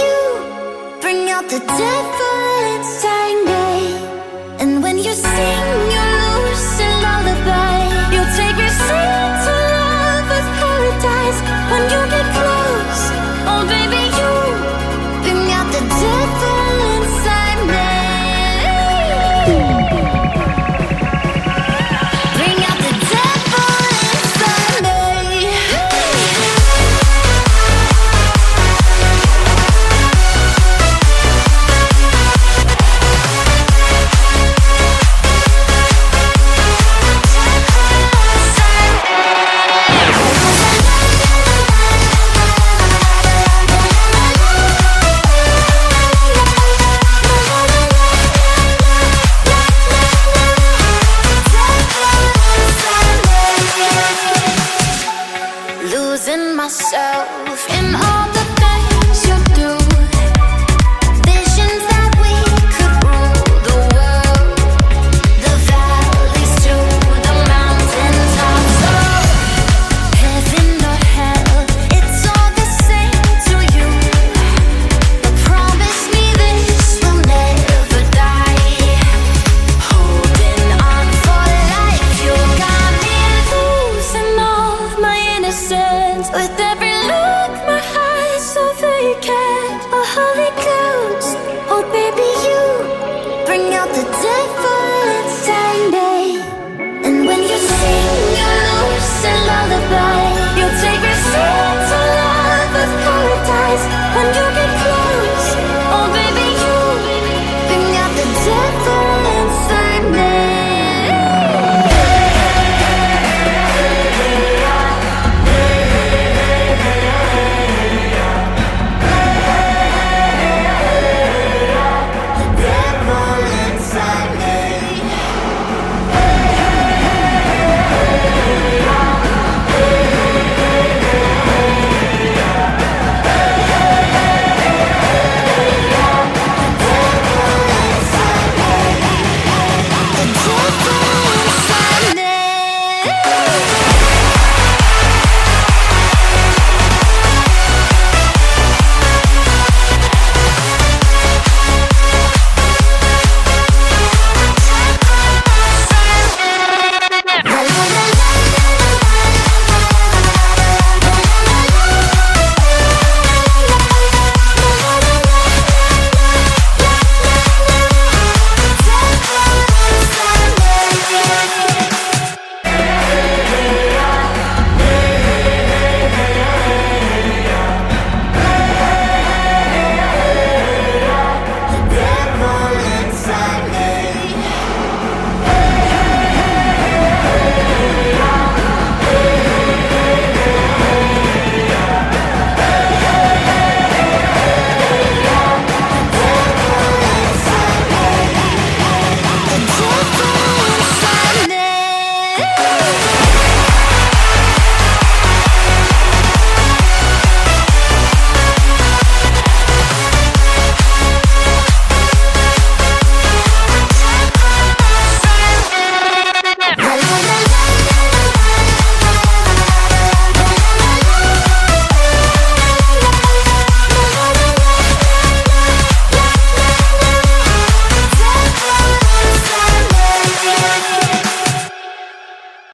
you bring out the devil inside me. And when you sing your lucid lullaby, you take me straight to lover's paradise. When you get close, oh baby, you bring out the devil inside me. Bring out the devil inside me. Losing myself in all the things you do. Visions that we could rule the world. The valleys to the mountaintops. Oh, heaven or hell, it's all the same to you. But promise me this will never die. Holding on for life, you got me losing all of my innocence. With every look, my eyes so vacant. A holy